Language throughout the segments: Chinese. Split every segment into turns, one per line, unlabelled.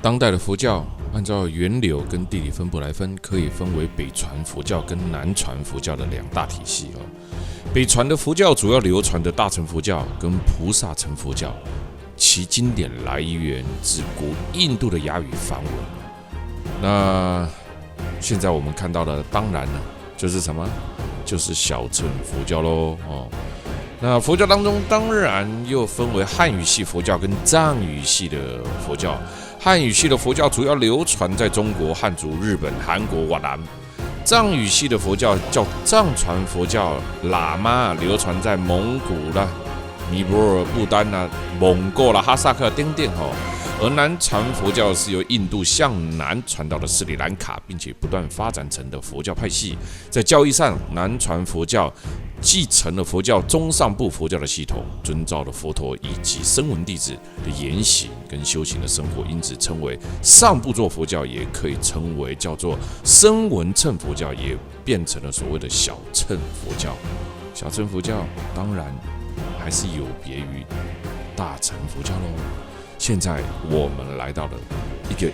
当代的佛教按照源流跟地理分布来分，可以分为北传佛教跟南传佛教的两大体系。北传的佛教主要流传的大乘佛教跟菩萨乘佛教，其经典来源自古印度的雅语梵文。那现在我们看到的，当然呢，就是什么？就是小乘佛教喽。那佛教当中当然又分为汉语系佛教跟藏语系的佛教。汉语系的佛教主要流传在中国、汉族、日本、韩国、越南。藏语系的佛教叫藏传佛教，喇嘛流传在蒙古啦、尼泊尔、不丹啦、蒙古啦、哈萨克等等。而南传佛教是由印度向南传到了斯里兰卡，并且不断发展成的佛教派系。在教义上，南传佛教继承了佛教中上部佛教的系统，遵照了佛陀以及声闻弟子的言行跟修行的生活，因此称为上部座佛教，也可以称为叫做声闻乘佛教，也变成了所谓的小乘佛教。小乘佛教当然还是有别于大乘佛教喽。现在我们来到了一个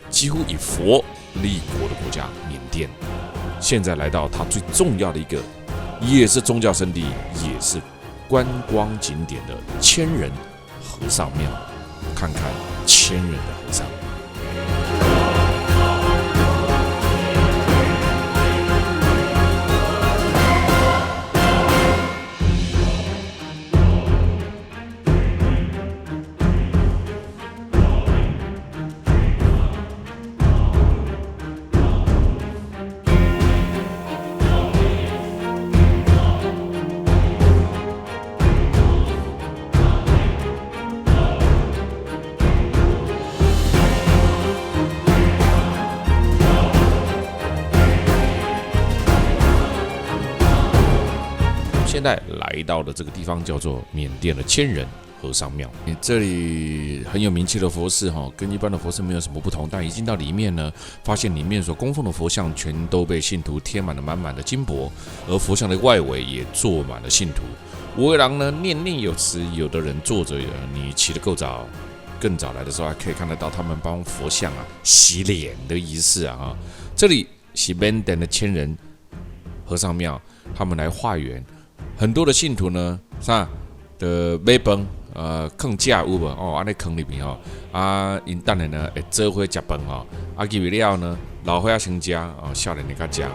几乎以佛立国的国家缅甸，现在来到它最重要的一个，也是宗教圣地，也是观光景点的千人和尚庙，看看千人的和尚。现在来到的这个地方叫做缅甸的千人和尚庙，这里很有名气的佛寺跟一般的佛寺没有什么不同，但一进到里面呢，发现里面所供奉的佛像全都被信徒贴满了满满的金箔，而佛像的外围也坐满了信徒。五位郎呢念念有词，有的人坐着，你起得够早，更早来的时候还可以看得到他们帮佛像洗脸的仪式啊。这里是缅甸的千人和尚庙，他们来化缘。很多的信徒呢，的买饭，放假有无？安尼坑里面因等下呢会做伙食饭入去了呢，老伙仔先食少年的较食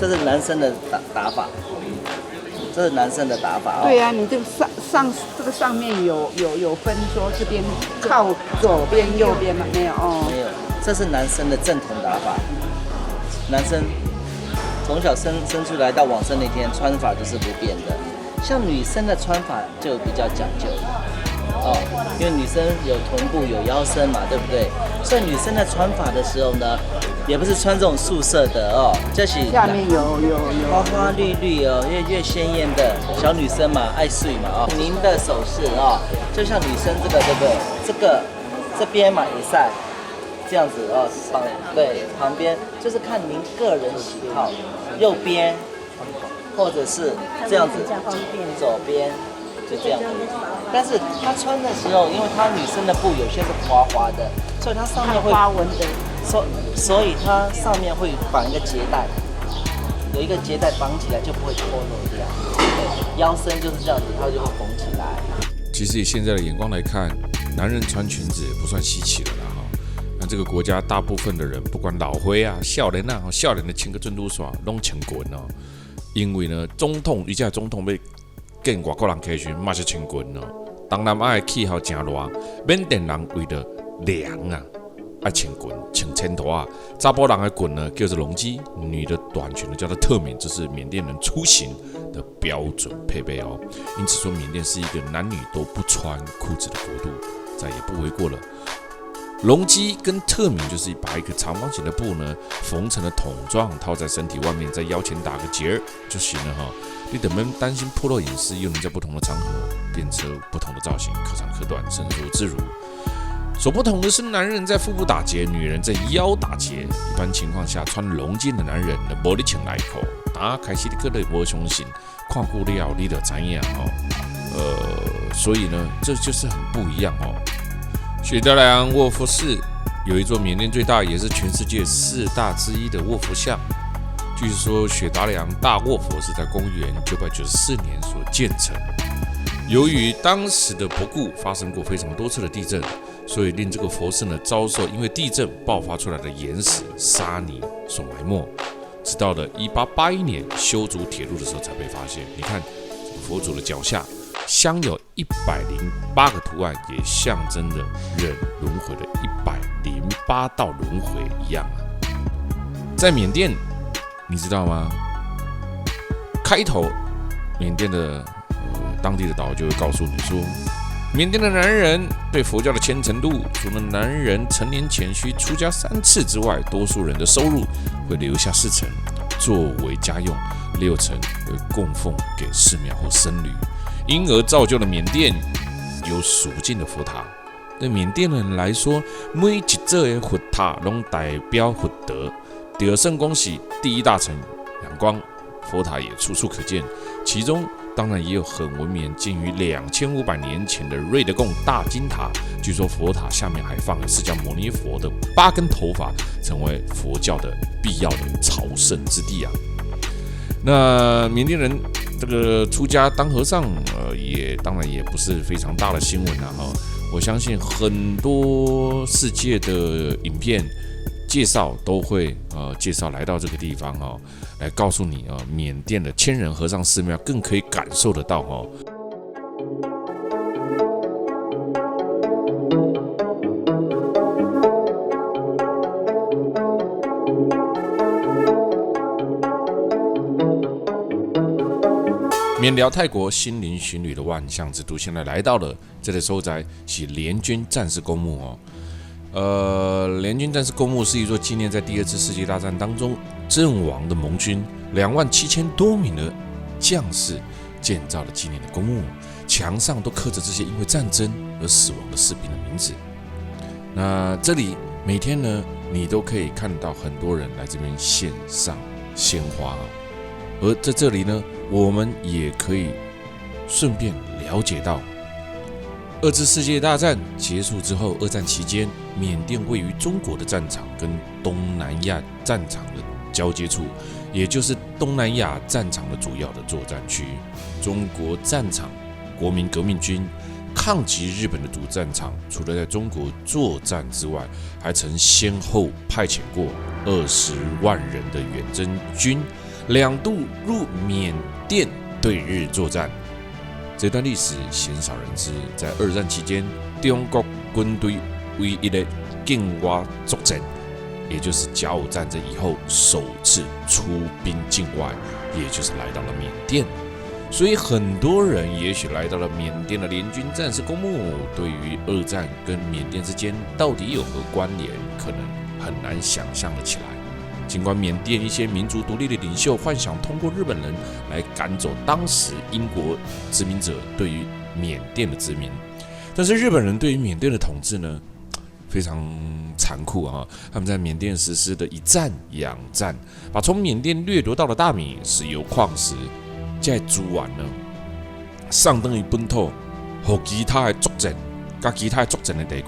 这是男生的打法，这是男生的打法哦。
对啊，你这个这个上面有分说这边靠左边右边吗？没有哦。
没有，这是男生的正统打法。男生从小生出来到往生那天，穿法就是不变的。像女生的穿法就比较讲究哦，因为女生有臀部有腰身嘛，对不对？所以女生的穿法的时候呢，也不是穿这种素色的哦，就是
下面有
花花绿绿哦，越鲜艳的小女生嘛，爱睡嘛哦。您的手势哦，就像女生这个这边嘛也晒，这样子哦，旁边就是看您个人喜好，右边或者是这样子，左边就这样。但是她穿的时候，因为她女生的布有些是滑滑的，所以它上面会
花纹的，
所以它上面会绑一个结带，有一个结带绑起来就不会脱落掉。对，腰身就是这样子，它就会缝起来。
其实以现在的眼光来看，男人穿裙子不算稀奇了啦哈。那这个国家大部分的人，不管老灰啊、少年啊、少年的穿个准都耍，拢穿裙哦。因为呢，以前总统要跟外国人开巡，嘛是穿裙哦。东南亚的气候真热，缅甸人为了凉啊，爱穿裙，穿前头啊。查甫人的裙呢叫做龙基，女的短裙呢叫做特棉，这是缅甸人出行的标准配备哦。因此说，缅甸是一个男女都不穿裤子的国度，再也不为过了。龙基跟特棉就是把一个长方形的布呢缝成了筒状，套在身体外面，在腰前打个结就行了哈。你等们担心暴露隐私，又能在不同的场合变成不同的造型，可长可短，伸缩自如。所不同的是，男人在腹部打结，女人在腰打结。一般情况下，穿龙巾的男人呢，无你穿来口，打开始你可能无相信，看久了你就知影哦。所以呢，这就是很不一样哦。雪达良卧佛寺有一座缅甸最大也是全世界4大之一的卧佛像。据说雪达良大卧佛是在公元994年所建成。由于当时的博固发生过非常多次的地震，所以令这个佛寺呢遭受因为地震爆发出来的岩石、沙泥所埋没。直到了1881年修筑铁路的时候才被发现。你看佛祖的脚下镶有108个图案，也象征着人轮回的108道轮回一样啊。在缅甸，你知道吗？开头，缅甸的当地的导游就会告诉你说，缅甸的男人对佛教的虔诚度，除了男人成年前需出家3次之外，多数人的收入会留下4成作为家用，6成会供奉给寺庙或僧侣。因而造就了缅甸有数不尽的佛塔。对缅甸人来说，每一座的佛塔都代表佛德。第二圣光是第一大城仰光，佛塔也处处可见。其中当然也有很文明，建于2500年前的瑞德贡大金塔。据说佛塔下面还放了释迦牟尼佛的8根头发，成为佛教的必要的朝圣之地啊。那缅甸人这个出家当和尚，也当然也不是非常大的新闻啊。我相信很多世界的影片介绍都会介绍来到这个地方来告诉你缅甸的千人和尚寺庙更可以感受得到缅辽泰国心灵巡旅的万象之都，现在来到了这里所在是联军战士公墓联军战士公墓是一座纪念在第2次世界大战当中阵亡的盟军27000多名的将士建造的纪念的公墓，墙上都刻着这些因为战争而死亡的士兵的名字。那这里每天呢，你都可以看到很多人来这边献上鲜花而在这里呢，我们也可以顺便了解到2次世界大战结束之后，2战期间，缅甸位于中国的战场跟东南亚战场的交接处，也就是东南亚战场的主要的作战区。中国战场，国民革命军抗击日本的主战场，除了在中国作战之外，还曾先后派遣过20万人的远征军2度入缅甸对日作战。这段历史鲜少人知，在二战期间，中国军队唯一的境外作战，也就是甲午战争以后首次出兵境外，也就是来到了缅甸。所以很多人也许来到了缅甸的联军战士公墓，对于二战跟缅甸之间到底有何关联，可能很难想象了起来。尽管缅甸一些民族独立的领袖幻想通过日本人来赶走当时英国殖民者对于缅甸的殖民，但是日本人对于缅甸的统治呢，非常残酷啊！他们在缅甸实施的一战养战，把从缅甸掠夺到的大米、石油矿石，这些资源呢，上等于本土和其他的作战，甲其他的作战的地区。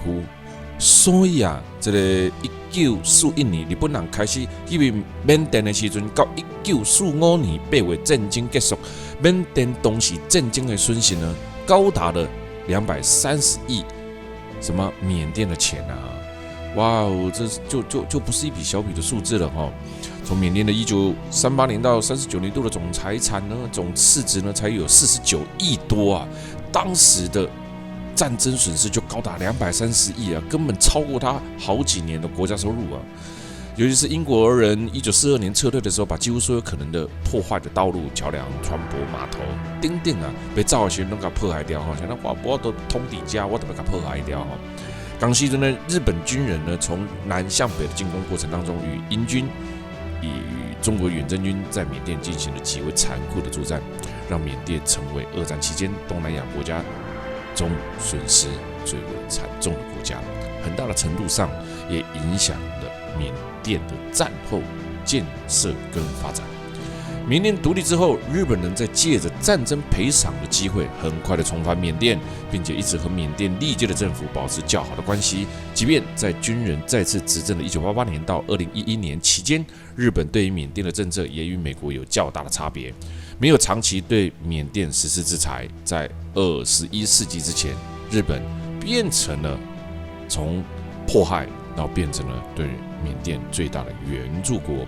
所以啊，这个1941年日本人开始入缅甸的时阵，到1945年8月战争结束，缅甸当时战争的损失呢，高达了230亿什么缅甸的钱啊！哇哦，这就不是一笔小笔的数字了哈。从缅甸的1938年到39年度的总财产呢，总市值呢才有49亿多啊！当时的战争损失就高达230亿啊，根本超过他好几年的国家收入啊！尤其是英国人1942年撤退的时候，把几乎所有可能的破坏的道路、桥梁、船舶、码头、等等啊，被造的时候都给破坏掉哈。像那我都通底家，我都把它破坏掉哈。当时的日本军人呢，从南向北的进攻过程当中，与英军与中国远征军在缅甸进行了极为残酷的作战，让缅甸成为二战期间东南亚国家中损失最为惨重的国家，很大的程度上也影响了缅甸的战后建设跟发展。缅甸独立之后，日本人在借着战争赔偿的机会，很快的重返缅甸，并且一直和缅甸历届的政府保持较好的关系。即便在军人再次执政的1988年到2011年期间，日本对于缅甸的政策也与美国有较大的差别，没有长期对缅甸实施制裁。在21世纪之前，日本变成了从迫害到变成了对缅甸最大的援助国。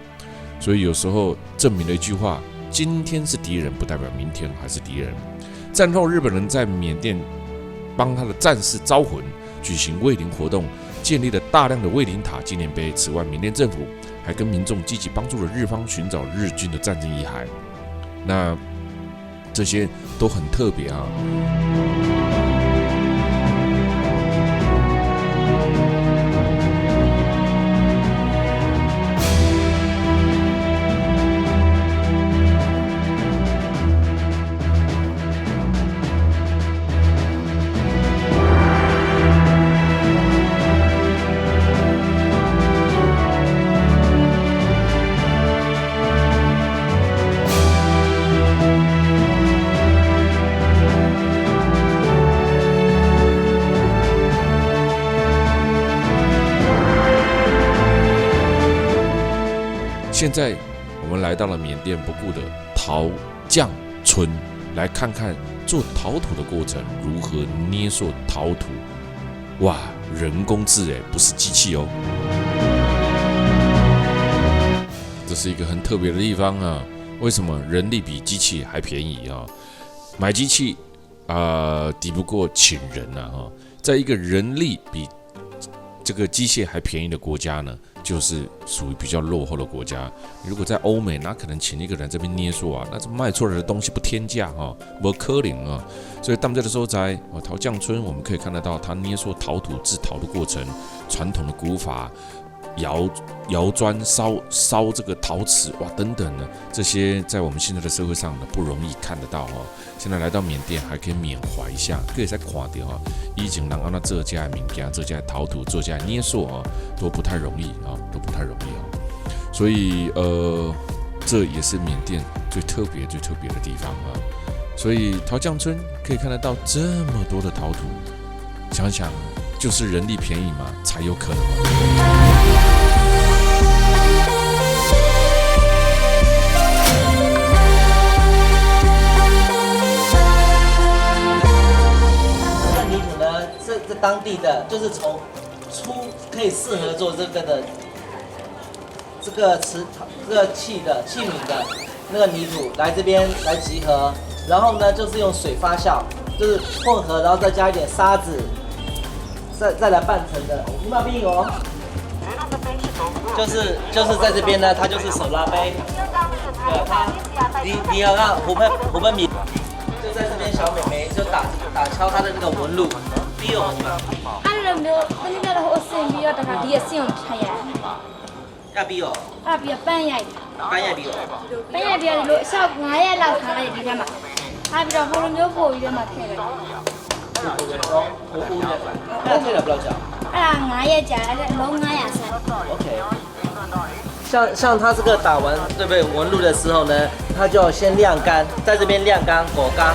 所以有时候证明了一句话：今天是敌人，不代表明天还是敌人。战后，日本人在缅甸帮他的战士招魂，举行慰灵活动，建立了大量的慰灵塔、纪念碑。此外，缅甸政府还跟民众积极帮助了日方寻找日军的战争遗骸。那这些都很特别啊。现在我们来到了缅甸不顾的陶匠村，来看看做陶土的过程，如何捏塑陶土。哇，人工制不是机器哦。这是一个很特别的地方啊。为什么人力比机器还便宜啊？买机器抵不过请人啊。在一个人力比这个机械还便宜的国家呢，就是属于比较落后的国家。如果在欧美，哪可能请一个人这边捏塑啊？那这卖出来的东西不天价哈，不可能啊。所以当这的时候在陶匠村，我们可以看得到他捏塑陶土制陶的过程，传统的古法，窑砖烧这个陶瓷哇等等的，这些在我们现在的社会上呢不容易看得到哈。现在来到缅甸还可以缅怀一下，可以再看到哈，以前人按那做家的物件、做家的陶土、做家的捏塑啊，都不太容易啊，都不太容易啊。所以这也是缅甸最特别的地方啊。所以陶匠村可以看得到这么多的陶土，想想就是人力便宜嘛，才有可能嘛。
这当地的就是从可以适合做这个的这个器皿的那个泥土来这边来集合，然后呢就是用水发酵，就是混合，然后再加一点沙子，再来拌成的。你马冰哦，就是在这边呢，它就是手拉杯，对，它你要看湖北米，就在这边小妹妹就打敲它的那个纹路，比我们
အဲ့လိုမျိုးဘယ်နည်းလဲဟိုအစင်ပြီးတော့တခါဒီအစင်ကိုထိုင်ရ
要比哦，
အဲ့ပြီးတော့ပန်းရိုက်
搬要比哦，
ပန်းရိုက်ပြီးတော့ဒီလိုအလျှောက်9ရက်လောက်ထားလိုက်ဒီထဲမှာထားပြီးတော့ဟိုလိုမျိုးပို့ပြီးတော့မှထည့်လိုက်
那退了不要讲。
အဲ့ဒါ9ရက်ကြာအဲ့လုံး900ဆန်း
OK，像它这个打完对不对纹路的时候呢，它就要先晾干，在这边晾干果干。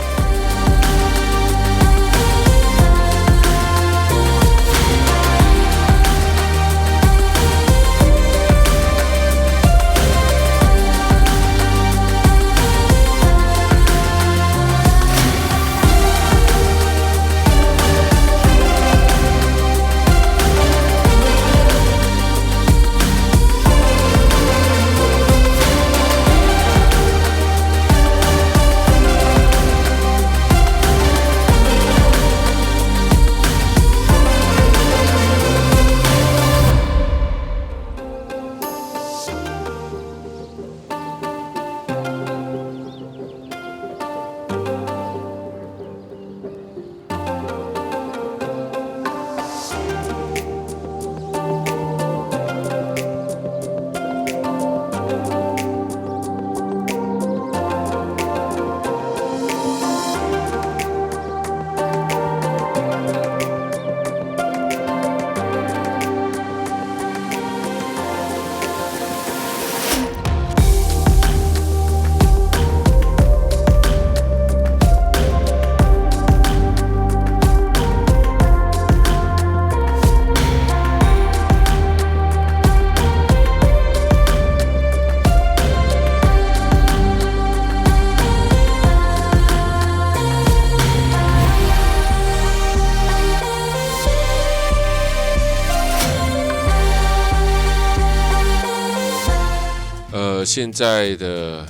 现在的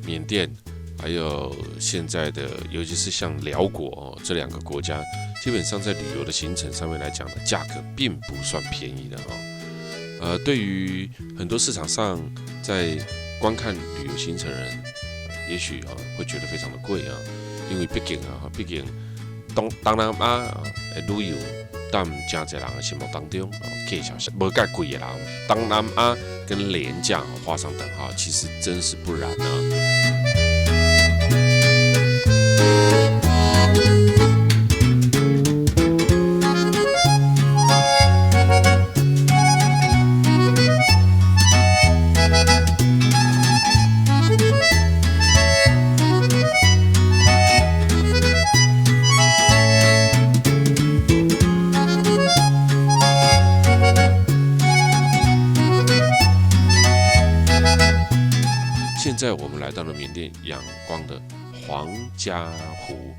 缅甸，还有现在的，尤其是像辽国哦这两个国家，基本上在旅游的行程上面来讲呢，价格并不算便宜的哦。对于很多市场上在观看旅游行程的人，也许会觉得非常的贵啊，因为毕竟东南亚旅游。但真侪人的心目当中，价钱是无介贵的啦。东南亚跟廉价画上等号，其实真是不然啊。现在我们来到了缅甸仰光的黄家湖。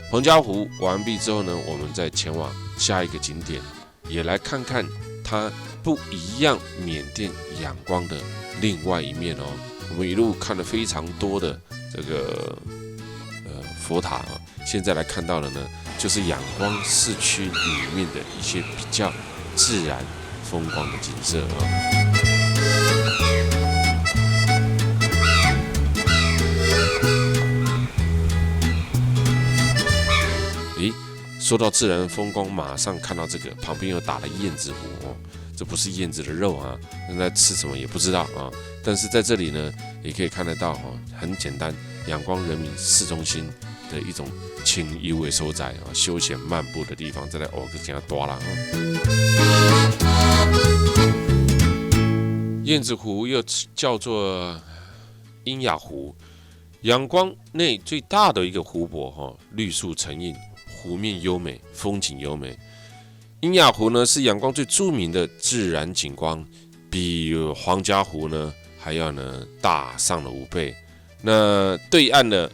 黄家湖完毕之后呢，我们再前往下一个景点，也来看看它不一样缅甸仰光的另外一面哦。我们一路看了非常多的这个佛塔啊，现在来看到的呢，就是仰光市区里面的一些比较自然风光的景色啊。说到自然风光，马上看到这个旁边又打了燕子湖哦，这不是燕子的肉啊，那在吃什么也不知道啊。但是在这里呢，也可以看得到哦，很简单，仰光人民市中心的一种清幽的所在啊，休闲漫步的地方，再来哦个这样多啦哦。燕子湖又叫做英雅湖，仰光内最大的一个湖泊哈，绿树成荫。湖面优美，风景优美。英雅湖呢是仰光最著名的自然景观，比黄家湖呢还要呢大上了5倍。那对岸的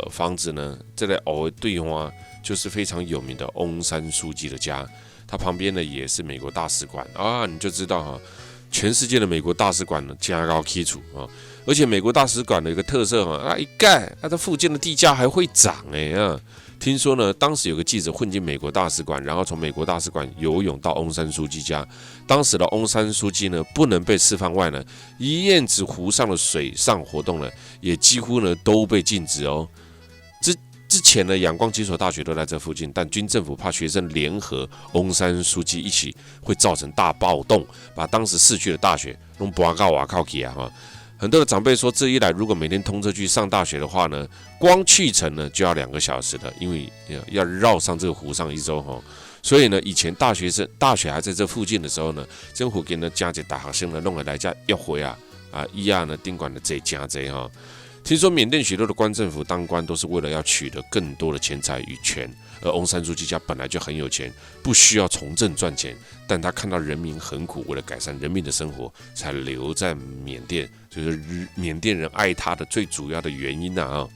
房子呢，这类偶尔对花就是非常有名的翁山书记的家，他旁边呢也是美国大使馆啊，你就知道哈，全世界的美国大使馆呢加高基础啊，而且美国大使馆的一个特色啊，一盖，它附近的地价还会涨啊。听说呢，当时有个记者混进美国大使馆，然后从美国大使馆游泳到翁山书记家。当时的翁山书记呢，不能被释放外呢，一燕子湖上的水上活动呢，也几乎呢都被禁止哦。之前呢，仰光几所大学都在这附近，但军政府怕学生联合翁山书记一起会造成大暴动，把当时市区的大学弄拔高瓦靠起啊哈。很多的长辈说，这一来如果每天通车去上大学的话呢，光去程呢就要2个小时的，因为要绕上这个湖上一周哈。所以呢，以前大学还在这附近的时候呢，政府给呢加一大学生呢弄来家约会啊伊亚呢宾馆的这加这哈。听说缅甸许多的官政府当官都是为了要取得更多的钱财与权，而翁山书记家本来就很有钱，不需要从政赚钱，但他看到人民很苦，为了改善人民的生活，才留在缅甸，就是缅甸人爱他的最主要的原因啊。